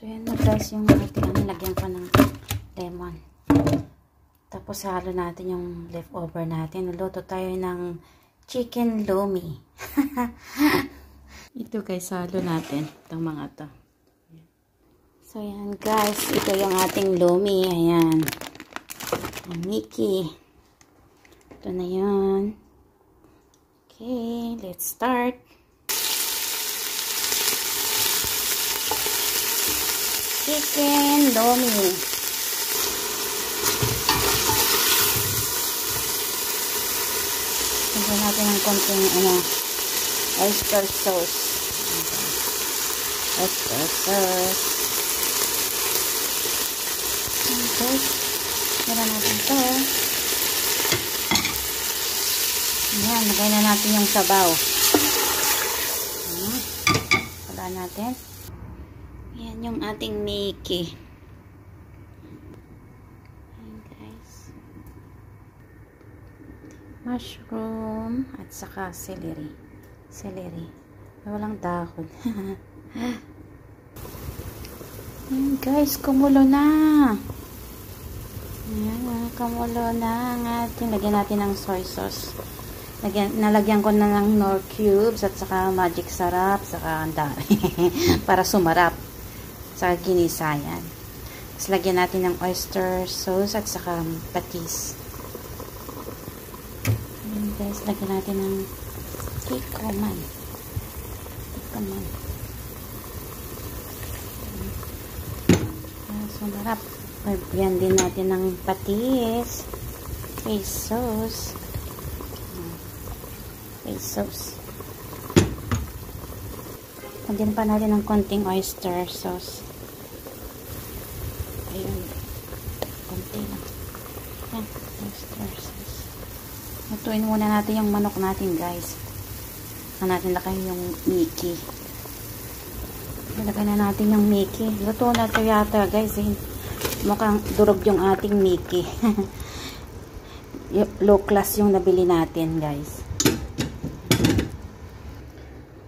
So, yan na guys yung ating nilagyan ko ng lemon. Tapos, halo natin yung leftover natin. Naluto tayo ng chicken lomi. Ito guys, halo natin. Itong mga to. So, yan guys. Ito yung ating lomi. Ayan. Ang Mickey. Ito na yun. Okay, let's start. Chicken lomi. Tignan natin ng konting oyster sauce. Oyster sauce. Okay. Tira natin ito. Ayan, lagay na natin yung sabaw. Wala natin. Ayan yung ating Mickey. Ayan guys. Mushroom at saka celery. Celery. Walang dahon. Ayan guys, kumulo na. Ayan, kumulo na ang ating. Lagyan natin ng soy sauce. Nalagyan ko na ng Knorr cubes at saka magic sarap, saka andari. Para sumarap. Sa ginisayan. Tapos lagyan natin ng oyster sauce at saka patis. Ayan guys, lagyan natin ng kikoman. Kikoman. Sumarap. Lagyan din natin ng patis. Fish sauce. Fish sauce. Lagyan pa natin ng konting oyster sauce. Ayun. Konti lang. Yan. Oyster sauce. Lutuin muna natin yung manok natin guys. Natin lakay yung Mickey. Ilagay na natin yung Mickey. Luto na ito yata guys. Mukhang durog yung ating Mickey. Low class yung nabili natin guys.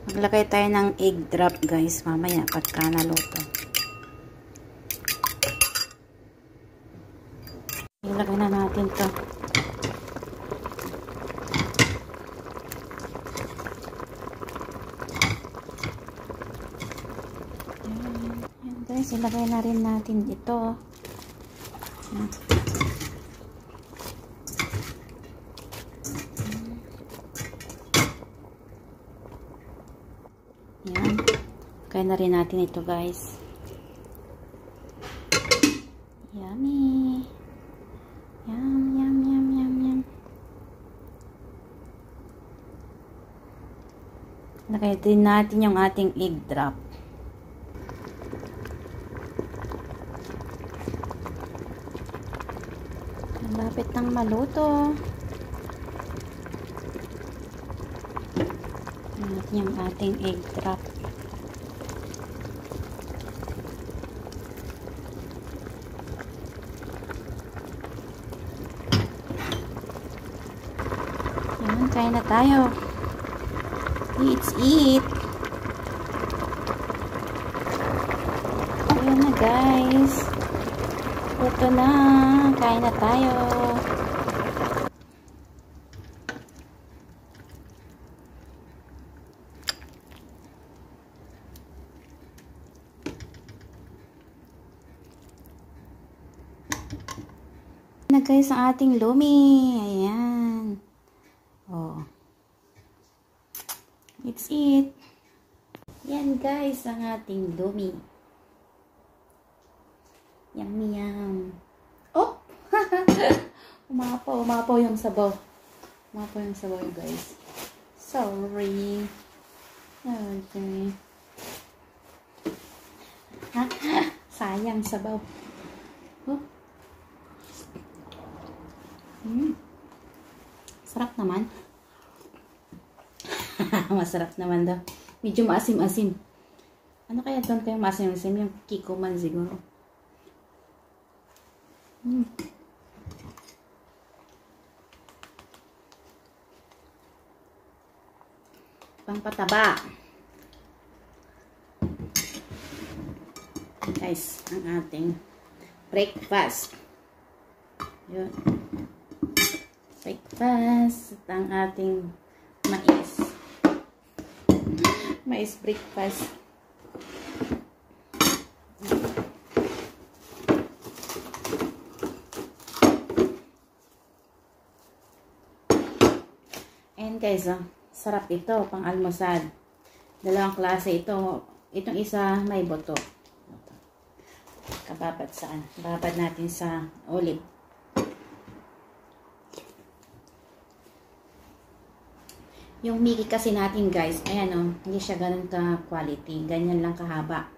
Maglagay tayo ng egg drop guys mamaya pagka naluto. Ilagay na natin to. Ayan guys, ilagay na rin natin ito. Ayan. Ayan. Kaya na rin natin ito guys. Yummy. Yum, yum, yum, yum, yum. Lagay din natin yung ating egg drop. Malapit nang maluto. Lagyan natin yung ating egg drop. Kain na tayo. Let's eat. Ayan na guys. Ito na. Kain na tayo. Na guys ang ating lumi. Ayan. Oh. Let's eat. Yan guys ang ating lumi. Yummy yum. Oh! Umapaw yung sabaw. Umapaw yung sabaw guys. Sorry. Okay. Sayang sabaw. Oh. Sarap naman. Masarap naman daw. Medyo maasim-asim. Ano kaya doon yung maasim-asim? Yung kikoman siguro. Pangpataba. Guys, ang ating breakfast. Yun. Breakfast. At ang ating mais. Mais breakfast. And guys, sarap ito, pang almusal. Dalawang klase ito. Itong isa may buto. Kababad saan? Babad natin sa olive. Yung Mickey kasi natin guys, ayan o, hindi siya ganun ka quality. Ganyan lang kahaba.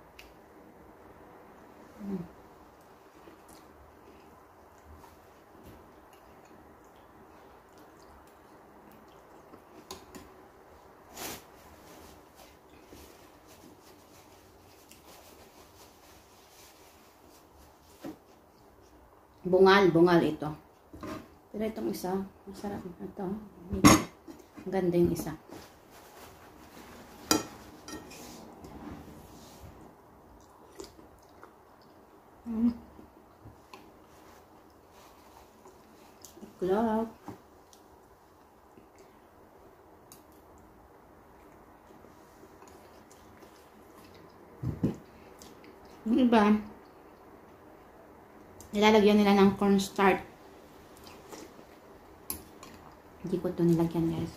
Bungal ito. Pero itong isa, masarap ito. Ang ganda yung isa. Iklog. Yung iba, nilalagyan nila ng cornstarch. Hindi ko ito nilagyan guys.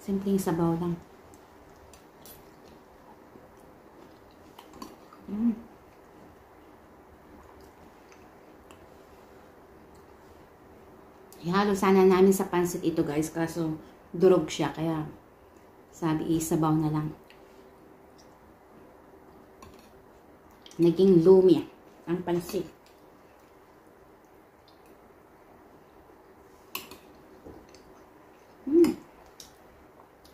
Simpleng sabaw lang. Ihalo sana namin sa pansit ito guys. Kaso durog siya. Kaya sabi isabaw na lang. Naging lumi ang pansit.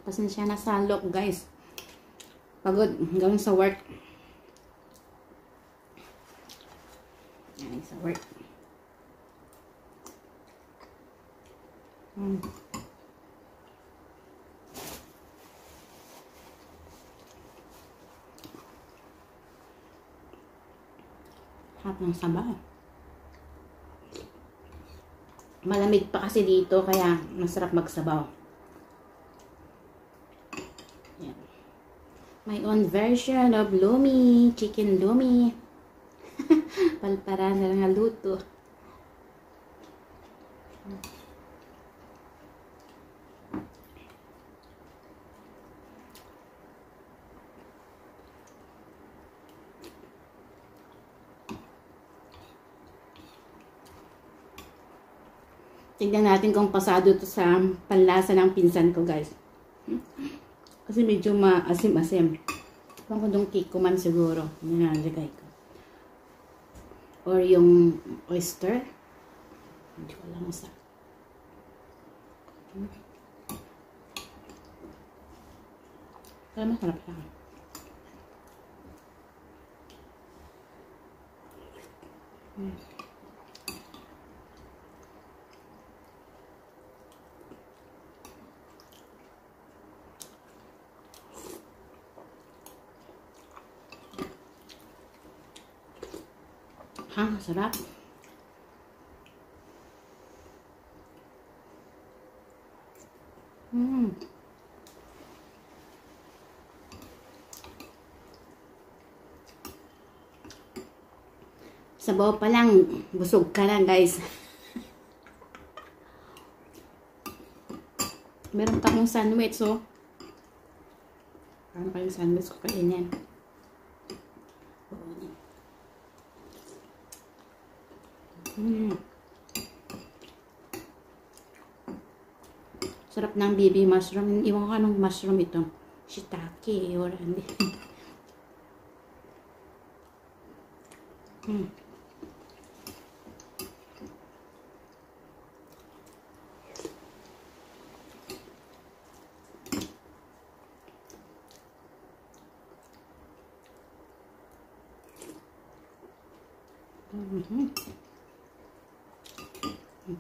Pasensya na sa look guys. Pagod hanggang sa work. Yan sa work. Harap ng sabaw. Malamig pa kasi dito kaya masarap magsabaw. Yan. My own version of lumi, chicken lumi. Palpara na lang luto. Tignan natin kung pasado to sa panlasa ng pinsan ko guys. Kasi medyo maasim-asim. Pang kung cake man siguro. Nilalagay ko. Or yung oyster. Hindi ko alam sa. Kaya masarap siya. Ha, sarap. Sabaw pa lang, busog ka na guys. Meron pa akong sandwich, so paano kayong sandwich ko kainin? Sarap ng baby mushroom. Iwan ko anong mushroom ito. Shiitake or hindi.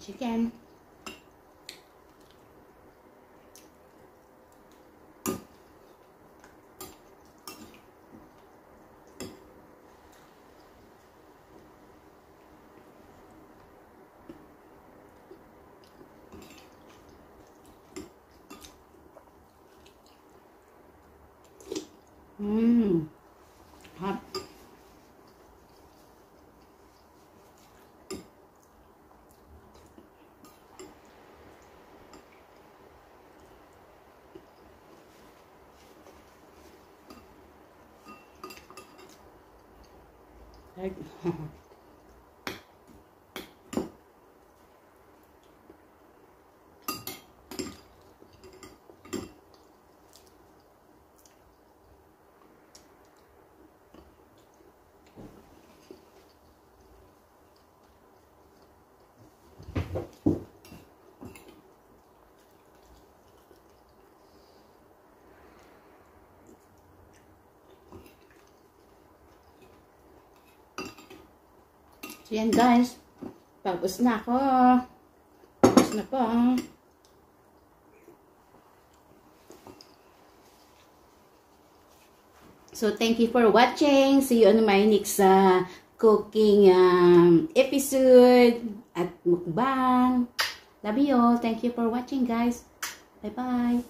Chicken. Hot. So yan guys, tapos na ako. Tapos na po. So thank you for watching. See you on my next cooking episode at mukbang. Love you all. Thank you for watching guys. Bye bye.